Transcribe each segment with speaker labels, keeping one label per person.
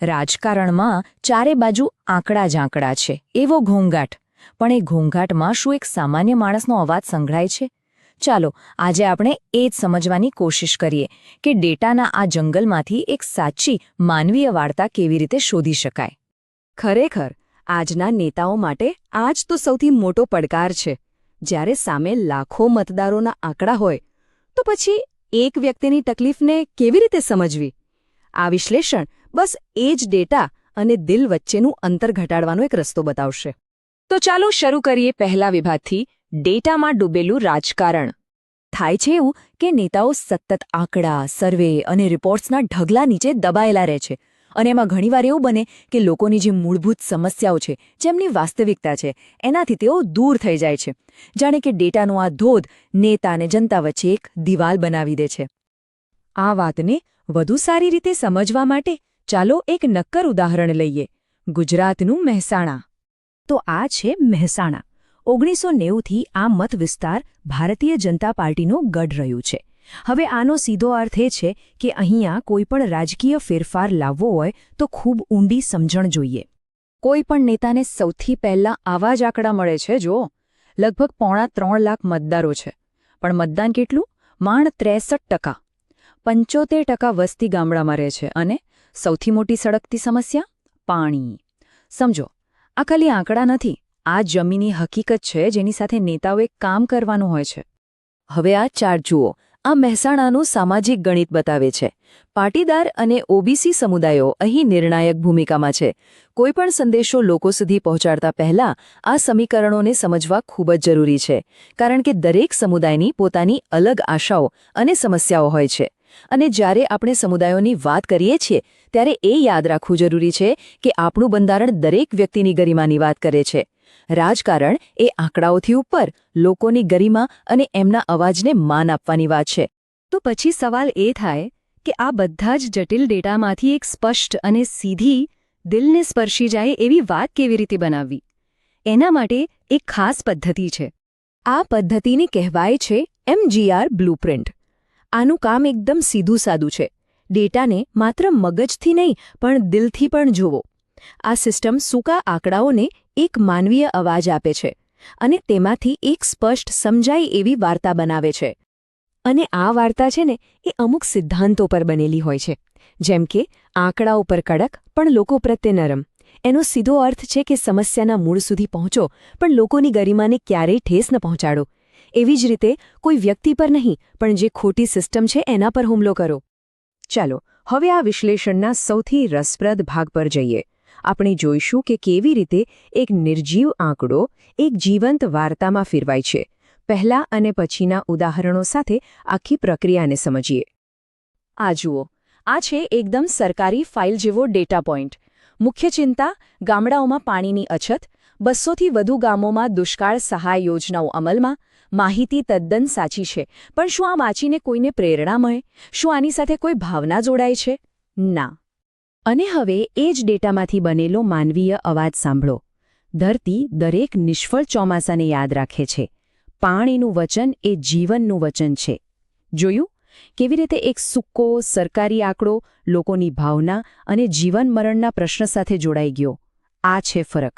Speaker 1: રાજકારણમાં ચારે બાજુ આંકડા જ આંકડા છે, એવો ઘોંઘાટ. પણ એ ઘોંઘાટમાં શું એક સામાન્ય માણસનો અવાજ સંભળાય છે? ચાલો આજે આપણે એ જ સમજવાની કોશિશ કરીએ કે ડેટાના આ જંગલમાંથી એક સાચી માનવીય વાર્તા કેવી રીતે શોધી શકાય.
Speaker 2: ખરેખર આજના નેતાઓ માટે આ જ તો સૌથી મોટો પડકાર છે. જ્યારે સામે લાખો મતદારોના આંકડા હોય તો પછી એક વ્યક્તિની તકલીફને કેવી રીતે સમજવી? આ વિશ્લેષણ બસ એ જ ડેટા અને દિલ વચ્ચેનું અંતર ઘટાડવાનો એક રસ્તો બતાવશે.
Speaker 1: તો ચાલો શરૂ કરીએ પહેલા વિભાગથી, ડેટામાં ડૂબેલું રાજકારણ. થાય છે એવું કે નેતાઓ સતત આંકડા, સર્વે અને રિપોર્ટ્સના ઢગલા નીચે દબાયેલા રહે છે, અને એમાં ઘણીવાર એવું બને કે લોકોની જે મૂળભૂત સમસ્યાઓ છે, જેમની વાસ્તવિકતા છે, એનાથી તેઓ દૂર થઈ જાય છે. જાણે કે ડેટાનો આ ધોધ નેતા અને જનતા વચ્ચે એક દિવાલ બનાવી દે છે.
Speaker 2: આ વાતને વધુ સારી રીતે સમજવા માટે ચાલો એક નક્કર ઉદાહરણ લઈએ, ગુજરાતનું મહેસાણા. તો આ છે મહેસાણા. 1990થી આ મત વિસ્તાર ભારતીય જનતા પાર્ટીનો ગઢ રહ્યું છે. હવે આનો સીધો અર્થ એ છે કે અહીંયા કોઈપણ રાજકીય ફેરફાર લાવવો હોય તો ખૂબ ઊંડી સમજણ જોઈએ.
Speaker 1: કોઈ પણ નેતાને સૌથી પહેલાં આવા જ આંકડા મળે છે. જો લગભગ 3.5 લાખ મતદારો છે, પણ મતદાન કેટલું? માંડ 63%. 75% વસ્તી ગામડામાં રહે છે, અને સૌથી મોટી સળગતી સમસ્યા પાણી. સમજો, આ ખાલી આંકડા નથી, આ જમીની હકીકત છે જેની સાથે નેતાઓએ કામ કરવાનું હોય છે. હવે આ ચાર્ટ જુઓ. આ મહેસાણાનું સામાજિક ગણિત બતાવે છે. પાટીદાર અને ઓબીસી સમુદાયો અહીં નિર્ણાયક ભૂમિકામાં છે. કોઈપણ સંદેશો લોકો સુધી પહોંચાડતા પહેલા આ સમીકરણોને સમજવા ખૂબ જ જરૂરી છે, કારણ કે દરેક સમુદાયની પોતાની અલગ આશાઓ અને સમસ્યાઓ હોય છે. અને જ્યારે આપણે સમુદાયોની વાત કરીએ છીએ ત્યારે એ યાદ રાખવું જરૂરી છે કે આપણું બંધારણ દરેક વ્યક્તિની ગરિમાની વાત કરે છે. રાજકારણ એ આંકડાઓથી ઉપર લોકોની ગરિમા અને એમના અવાજને માન આપવાની વાત છે.
Speaker 2: તો પછી સવાલ એ થાય કે આ બધા જ જટિલ ડેટામાંથી એક સ્પષ્ટ અને સીધી, દિલને સ્પર્શી જાય એવી વાત કેવી રીતે બનાવવી? એના માટે એક ખાસ પદ્ધતિ છે. આ પદ્ધતિને કહેવાય છે MGR બ્લુપ્રિન્ટ. આનું કામ એકદમ સીધું સાદું છે. ડેટાને માત્ર મગજથી નહીં પણ દિલથી પણ જુઓ. આ સિસ્ટમ સૂકા આંકડાઓને એક માનવીય અવાજ આપે છે અને તેમાંથી એક સ્પષ્ટ સમજાય એવી વાર્તા બનાવે છે. અને આ વાર્તા છે ને એ અમુક સિદ્ધાંતો પર બનેલી હોય છે, જેમ કે આંકડા ઉપર કડક પણ લોકો પ્રત્યે નરમ. એનો સીધો અર્થ છે કે સમસ્યાના મૂળ સુધી પહોંચો પણ લોકોની ગરિમાને ક્યારેય ઠેસ ન પહોંચાડો. એવી જ રીતે કોઈ વ્યક્તિ પર નહીં પણ જે ખોટી સિસ્ટમ છે એના પર હુમલો કરો. ચાલો હવે આ વિશ્લેષણના સૌથી રસપ્રદ ભાગ પર જઈએ. આપણે જોઈશું કે કેવી રીતે એક નિર્જીવ આંકડો એક જીવંત વાર્તામાં ફેરવાય છે. પહેલા અને પછીના ઉદાહરણો સાથે આખી પ્રક્રિયાને સમજીએ. આ જુઓ, આ છે એકદમ સરકારી ફાઇલ જેવો ડેટા પોઇન્ટ. મુખ્ય ચિંતા ગામડાઓમાં પાણીની અછત, 200થી વધુ ગામોમાં દુષ્કાળ સહાય યોજનાઓ અમલમાં. માહિતી તદ્દન સાચી છે, પણ શું આ વાંચીને કોઈને પ્રેરણા મળે? શું આની સાથે કોઈ ભાવના જોડાય છે? ના. અને હવે એ જ ડેટામાંથી બનેલો માનવીય અવાજ સાંભળો. ધરતી દરેક નિષ્ફળ ચોમાસાને યાદ રાખે છે. પાણીનું વચન એ જીવનનું વચન છે. જોયું કેવી રીતે એક સૂકો સરકારી આંકડો લોકોની ભાવના અને જીવન મરણના પ્રશ્ન સાથે જોડાઈ ગયો? આ છે ફરક.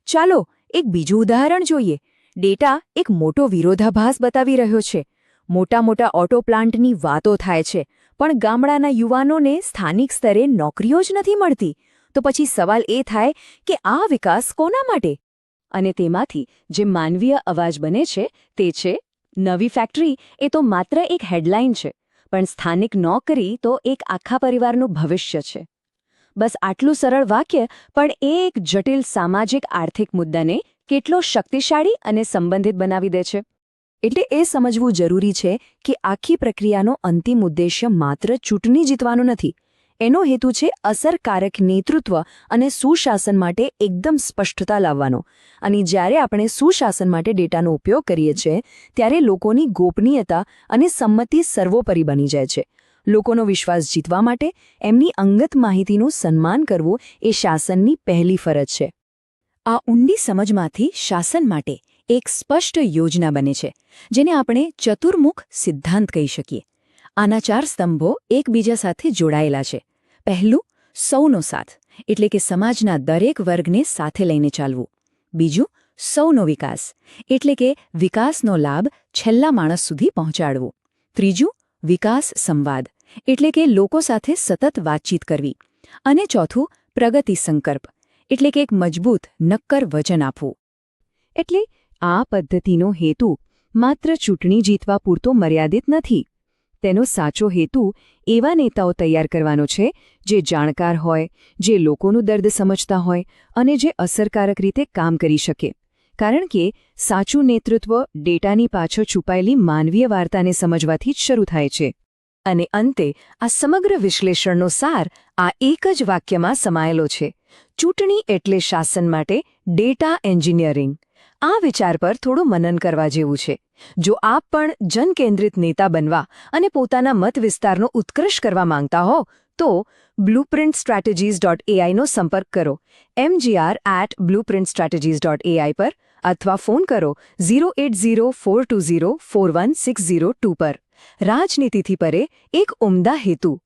Speaker 2: ચાલો એક બીજું ઉદાહરણ જોઈએ. ડેટા એક મોટો વિરોધાભાસ બતાવી રહ્યો છે. મોટા મોટા ઓટો પ્લાન્ટની વાતો થાય છે, પણ ગામડાના યુવાનોને સ્થાનિક સ્તરે નોકરીઓ જ નથી મળતી. તો પછી સવાલ એ થાય કે આ વિકાસ કોના માટે? અને તેમાંથી જે માનવીય અવાજ બને છે તે છે, નવી ફેક્ટરી એ તો માત્ર એક હેડલાઇન છે, પણ સ્થાનિક નોકરી તો એક આખા પરિવારનું ભવિષ્ય છે. બસ આટલું સરળ વાક્ય પણ એ એક જટિલ સામાજિક આર્થિક મુદ્દાને કેટલો શક્તિશાળી અને સંબંધિત બનાવી દે છે. એટલે એ સમજવું જરૂરી છે કે આખી પ્રક્રિયાનો અંતિમ ઉદ્દેશ્ય માત્ર ચૂંટણી જીતવાનો નથી. એનો હેતુ છે અસરકારક નેતૃત્વ અને સુશાસન માટે એકદમ સ્પષ્ટતા લાવવાનો. અને જ્યારે આપણે સુશાસન માટે ડેટાનો ઉપયોગ કરીએ છીએ ત્યારે લોકોની ગોપનીયતા અને સંમતિ સર્વોપરી બની જાય છે. લોકોનો વિશ્વાસ જીતવા માટે એમની અંગત માહિતીનું સન્માન કરવું એ શાસનની પહેલી ફરજ છે. આ ઊંડી સમજમાંથી શાસન માટે એક સ્પષ્ટ યોજના બને છે, જેને આપણે ચતુર્મુખ સિદ્ધાંત કહી શકીએ. આના 4 સ્તંભો એકબીજા સાથે જોડાયેલા છે. પહેલું,
Speaker 1: સૌનો સાથ એટલે કે સમાજના દરેક વર્ગને સાથે લઈને ચાલવું. બીજું, સૌનો વિકાસ એટલે કે વિકાસનો લાભ છેલ્લા માણસ સુધી પહોંચાડવો. ત્રીજું, વિકાસ સંવાદ એટલે કે લોકો સાથે સતત વાતચીત કરવી. અને ચોથું, પ્રગતિ સંકલ્પ એટલે કે એક મજબૂત નક્કર વચન આપવું.
Speaker 2: એટલે આ પદ્ધતિનો હેતુ માત્ર ચૂંટણી જીતવા પૂરતો મર્યાદિત નથી. તેનો સાચો હેતુ એવા નેતાઓ તૈયાર કરવાનો છે જે જાણકાર હોય, જે લોકોનું દર્દ સમજતા હોય અને જે અસરકારક રીતે કામ કરી શકે. કારણ કે સાચું નેતૃત્વ ડેટાની પાછળ છુપાયેલી માનવીય વાર્તાને સમજવાથી જ શરૂ થાય છે. અને અંતે આ સમગ્ર વિશ્લેષણનો સાર આ એક જ વાક્યમાં સમાયેલો છે: ચૂંટણી એટલે શાસન માટે ડેટા એન્જિનિયરિંગ. આ વિચાર પર થોડું મનન કરવા જેવું છે. જો આપ પણ જનકેન્દ્રિત નેતા બનવા અને પોતાના મત વિસ્તારનો ઉત્કર્ષ કરવા માંગતા હો તો blueprintstrategies.ai નો સંપર્ક કરો mgr@blueprintstrategies.ai પર અથવા ફોન કરો 08042041602 પર. રાજનીતિથી પરે એક ઉમદા હેતુ